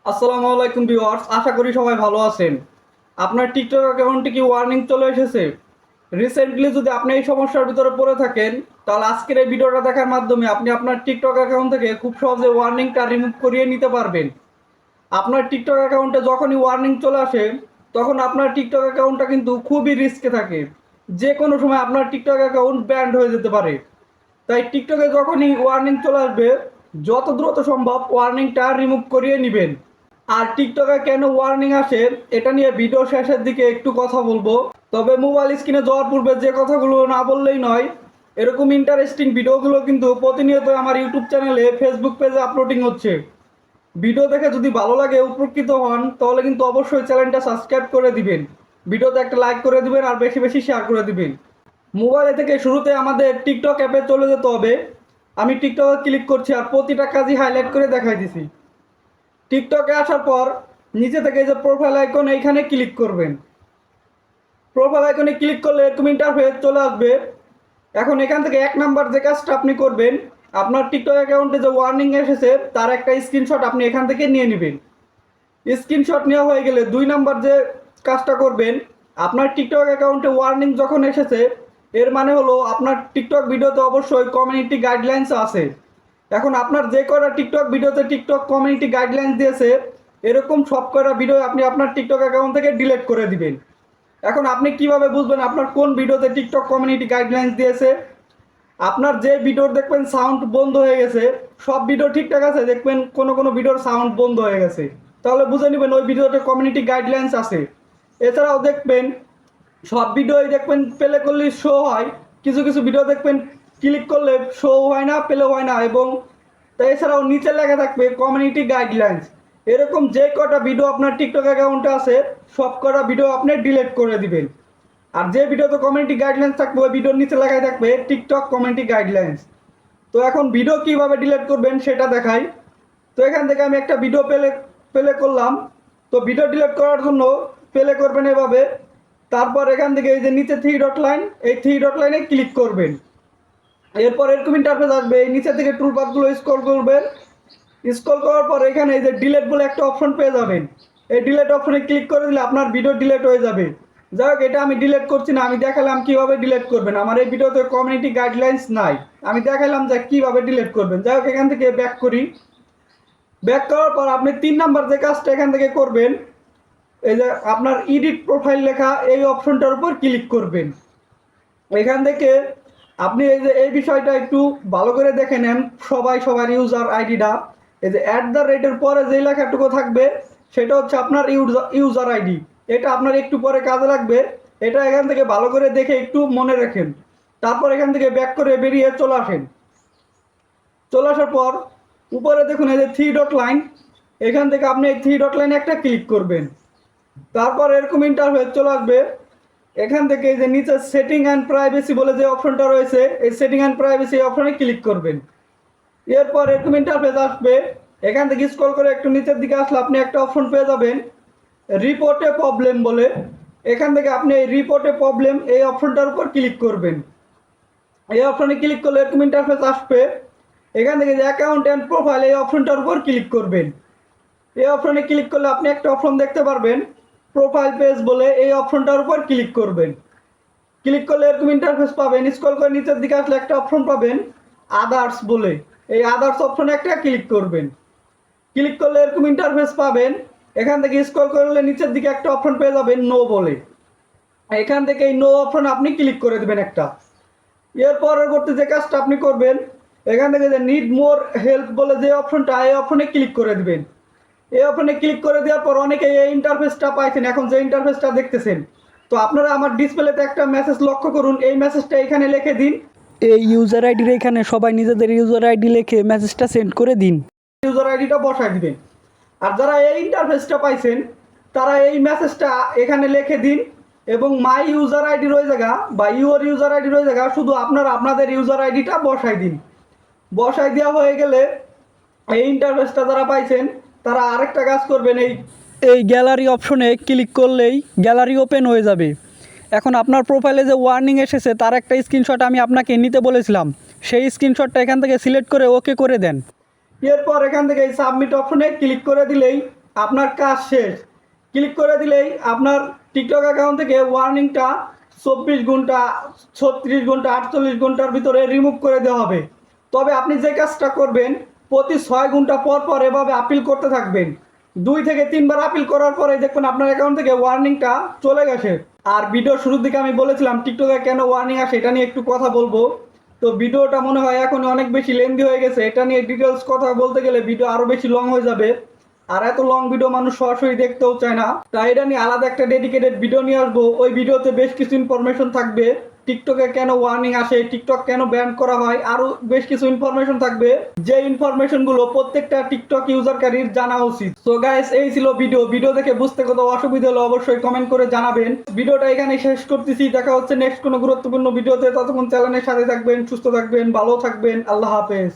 আসসালামু আলাইকুম ভিউয়ার্স, আশা করি সবাই ভালো আছেন। আপনার টিকটক অ্যাকাউন্টে কি ওয়ার্নিং চলে এসেছে? রিসেন্টলি যদি আপনি এই সমস্যার ভিতরে পড়ে থাকেন, তাহলে আজকের এই ভিডিওটা দেখার মাধ্যমে আপনি আপনার টিকটক অ্যাকাউন্ট থেকে খুব সহজে ওয়ার্নিংটা রিমুভ করিয়ে নিতে পারবেন। আপনার টিকটক অ্যাকাউন্টে যখনই ওয়ার্নিং চলে আসে, তখন আপনার টিকটক অ্যাকাউন্টটা কিন্তু খুবই রিস্কে থাকে। যে কোনো সময় আপনার টিকটক অ্যাকাউন্ট ব্যান্ড হয়ে যেতে পারে। তাই টিকটকে যখনই ওয়ার্নিং চলে আসবে, যত দ্রুত সম্ভব ওয়ার্নিংটা রিমুভ করিয়ে নেবেন। আর টিকটকে কেন ওয়ার্নিং আসে এটা নিয়ে ভিডিও শেষের দিকে একটু কথা বলবো। তবে মোবাইল স্ক্রিনে যাওয়ার পূর্বে যে কথাগুলো না বললেই নয়, এরকম ইন্টারেস্টিং ভিডিওগুলো কিন্তু প্রতিনিয়ত আমার ইউটিউব চ্যানেলে, ফেসবুক পেজে আপলোডিং হচ্ছে। ভিডিও দেখে যদি ভালো লাগে, উপকৃত হন, তাহলে কিন্তু অবশ্যই চ্যানেলটা সাবস্ক্রাইব করে দিবেন। ভিডিওতে একটা লাইক করে দিবেন আর বেশি বেশি শেয়ার করে দিবেন। মোবাইলে থেকে শুরুতে আমাদের টিকটক অ্যাপে চলে যেতে হবে। আমি টিকটকে ক্লিক করছি আর প্রতিটা কাজই হাইলাইট করে দেখাই দিছি। টিকটকে আসার পর নিচে থেকে এই যে প্রোফাইল আইকন, এইখানে ক্লিক করবেন। প্রোফাইল আইকনে ক্লিক করলে এরকম ইন্টারফেস চলে আসবে। এখন এখান থেকে এক নাম্বার যে কাজটা আপনি করবেন, আপনার টিকটক অ্যাকাউন্টে যে ওয়ার্নিং এসেছে তার একটা স্ক্রিনশট আপনি এখান থেকে নিয়ে নেবেন। স্ক্রিনশট নেওয়া হয়ে গেলে 2 নাম্বার যে কাজটা করবেন, আপনার টিকটক অ্যাকাউন্টে ওয়ার্নিং যখন এসেছে, এর মানে হলো আপনার টিকটক ভিডিওতে অবশ্যই কমিউনিটি গাইডলাইন্স আছে। এখন আপনার যে কয়টা টিকটক ভিডিওতে টিকটক কমিউনিটি গাইডলাইন্স দিয়েছে, এরকম সব কয়টা ভিডিও আপনি আপনার টিকটক অ্যাকাউন্ট থেকে ডিলিট করে দিবেন। এখন আপনি কিভাবে বুঝবেন আপনার কোন ভিডিওতে টিকটক কমিউনিটি গাইডলাইন্স দিয়েছে? আপনার যে ভিডিওর দেখবেন সাউন্ড বন্ধ হয়ে গেছে, সব ভিডিও ঠিকঠাক আছে, দেখবেন কোনো কোনো ভিডিওর সাউন্ড বন্ধ হয়ে গেছে, তাহলে বুঝে নেবেন ওই ভিডিওতে কমিউনিটি গাইডলাইন্স আছে। এছাড়াও দেখবেন সব ভিডিওই দেখবেন প্লে করলে শো হয়, কিছু কিছু ভিডিও দেখবেন ক্লিক করলে শো হয় না, প্লে হয় না। এবং এছাড়াও নিচে লেখা থাকবে কমিউনিটি গাইডলাইন্স। এরকম যে কটা ভিডিও আপনার টিকটক অ্যাকাউন্টে আছে, সব কটা ভিডিও আপনি ডিলিট করে দিবেন। আর যে ভিডিওতে কমিউনিটি গাইডলাইন্স থাকবে, ওই ভিডিওর নিচে লেখাই থাকবে টিকটক কমিউনিটি গাইডলাইন্স। তো এখন ভিডিও কিভাবে ডিলিট করবেন সেটা দেখাই। তো এখান থেকে আমি একটা ভিডিও প্লে করলাম। তো ভিডিও ডিলিট করার জন্য প্লে করবেন এভাবে। তারপর এখান থেকে এই যে নিচে 3 ডট লাইন, এই 3 ডট লাইনে ক্লিক করবেন। এরপর এরকম ইন্টারফেস আসবে, এই নিচে থেকে টুলবারগুলো স্ক্রল করবেন। স্ক্রল করার পর এখানে এই যে ডিলেট বলে একটা অপশন পেয়ে যাবেন। এই ডিলেট অপশনে ক্লিক করে দিলে আপনার ভিডিও ডিলেট হয়ে যাবে। যাই হোক, এটা আমি ডিলেট করছি না, আমি দেখালাম কিভাবে ডিলেট করবেন। আমার এই ভিডিওতে কমিউনিটি গাইডলাইন্স নাই, আমি দেখালাম যে কিভাবে ডিলেট করবেন। যাই হোক, এখান থেকে ব্যাক করি। ব্যাক করার পর আপনি 3 নাম্বার যে কাজটা এখান থেকে করবেন, এই যে আপনার এডিট প্রোফাইল লেখা এই অপশনটার উপর ক্লিক করবেন। এখান থেকে আপনি এই যে এই বিষয়টা একটু ভালো করে দেখে নেন, সবার ইউজার আইডিটা। এই যে @এর পরে যে লেখাটুকু থাকবে, সেটা হচ্ছে আপনার ইউজার আইডি। এটা আপনার একটু পরে কাজে লাগবে। এটা এখান থেকে ভালো করে দেখে একটু মনে রাখেন। তারপর এখান থেকে ব্যাক করে বেরিয়ে চলে আসেন। চলে আসার পর উপরে দেখুন এই যে 3 ডট লাইন, এখান থেকে আপনি এই 3 ডট লাইনে একটা ক্লিক করবেন। তারপর এরকম ইন্টারফেস চলে আসবে। এখান থেকে এই যে নিচে সেটিং অ্যান্ড প্রাইভেসি বলে যে অপশনটা রয়েছে, এই সেটিং অ্যান্ড প্রাইভেসি অপশনে ক্লিক করবেন। এরপর এরকম ইন্টারফেস আসবে। এখান থেকে স্ক্রল করে একটু নিচের দিকে আসলে আপনি একটা অপশন পেয়ে যাবেন রিপোর্টে প্রবলেম বলে। এখান থেকে আপনি এই রিপোর্টে প্রবলেম এই অপশনটার উপর ক্লিক করবেন। এই অপশনে ক্লিক করলে এরকম ইন্টারফেস আসবে। এখান থেকে যে অ্যাকাউন্ট অ্যান্ড প্রোফাইল এই অপশনটার উপর ক্লিক করবেন। এই অপশনে ক্লিক করলে আপনি একটা অপশন দেখতে পারবেন প্রোফাইল পেজ বলে, এই অপশনটার উপর ক্লিক করবেন। ক্লিক করলে এরকম ইন্টারফেস পাবেন। স্ক্রল করে নিচের দিকে আসলে একটা অপশন পাবেন আদার্স বলে, এই আদার্স অপশনে একটা ক্লিক করবেন। ক্লিক করলে এরকম ইন্টারফেস পাবেন। এখান থেকে স্ক্রল করলে নিচের দিকে একটা অপশন পেয়ে যাবেন নো বলে, এখান থেকে এই নো অপশন আপনি ক্লিক করে দেবেন একটা। এর পরবর্তী যে কাজটা আপনি করবেন, এখান থেকে যে নিড মোর হেল্প বলে যে অপশনটা, এই অপশনে ক্লিক করে দিবেন। এই অপশনে ক্লিক করে দেওয়ার পর অনেকে এই ইন্টারফেসটা পাইছেন, এখন যে ইন্টারফেসটা দেখতেছেন। তো আপনারা আমার ডিসপ্লেতে একটা মেসেজ লক্ষ্য করুন, এই মেসেজটা এখানে লিখে দিন। এই ইউজার আইডির এখানে সবাই নিজেদের ইউজার আইডি লিখে মেসেজটা সেন্ড করে দিন। ইউজার আইডিটা বসায় দিবেন। আর যারা এই ইন্টারফেসটা পাইছেন, তারা এই মেসেজটা এখানে লিখে দিন। এবং মাই ইউজার আইডি রয়ে জায়গা বা ইউর ইউজার আইডি রয়ে জায়গা, শুধু আপনারা আপনাদের ইউজার আইডিটা বসাই দিন। বসাই দেওয়া হয়ে গেলে এই ইন্টারফেসটা যারা পাইছেন, তারা আরেকটা কাজ করবেন। এই গ্যালারি অপশনে ক্লিক করলেই গ্যালারি ওপেন হয়ে যাবে। এখন আপনার প্রোফাইলে যে ওয়ার্নিং এসেছে তার একটা স্ক্রিনশট আমি আপনাকে নিতে বলেছিলাম, সেই স্ক্রিনশটটা এখান থেকে সিলেক্ট করে ওকে করে দেন। এরপর এখান থেকে এই সাবমিট অপশনে ক্লিক করে দিলেই আপনার কাজ শেষ। ক্লিক করে দিলেই আপনার টিকটক অ্যাকাউন্ট থেকে ওয়ার্নিংটা 24 ঘন্টা, 36 ঘন্টা, 48 ঘন্টার ভিতরে রিমুভ করে দেওয়া হবে। তবে আপনি যে কাজটা করবেন, প্রতি 6 ঘন্টা পর পর এভাবে আপিল করতে থাকবেন। 2 থেকে 3 বার আপিল করার পরে দেখবেন আপনার অ্যাকাউন্ট থেকে ওয়ার্নিংটা চলে গেছে। আর ভিডিওর শুরুর দিকে আমি বলেছিলাম টিকটকে কেন ওয়ার্নিং আসে এটা নিয়ে একটু কথা বলবো। তো ভিডিওটা মনে হয় এখন অনেক বেশি লেন্দি হয়ে গেছে, এটা নিয়ে ডিটেলস কথা বলতে গেলে ভিডিও আরও বেশি লং হয়ে যাবে। আর এত লং ভিডিও মানুষ সরাসরি দেখতেও চায় না, তাই এটা নিয়ে আলাদা একটা ডেডিকেটেড ভিডিও নিয়ে আসবো। ওই ভিডিওতে বেশ কিছু ইনফরমেশন থাকবে, টিকটকে কেন ওয়ার্নিং আসে, টিকটক কেন ব্যান করা হয়, আরও বেশ কিছু ইনফরমেশন থাকবে, যে ইনফরমেশনগুলো প্রত্যেকটা টিকটক ইউজারকারীর জানা উচিত। সো গাইস, এই ছিল ভিডিও দেখে বুঝতে কোথাও অসুবিধা হলে অবশ্যই কমেন্ট করে জানাবেন। ভিডিওটা এখানে শেষ করতেছি, দেখা হচ্ছে নেক্সট কোনো গুরুত্বপূর্ণ ভিডিওতে। ততক্ষণ চ্যানেলের সাথে থাকবেন, সুস্থ থাকবেন, ভালো থাকবেন। আল্লাহ হাফেজ।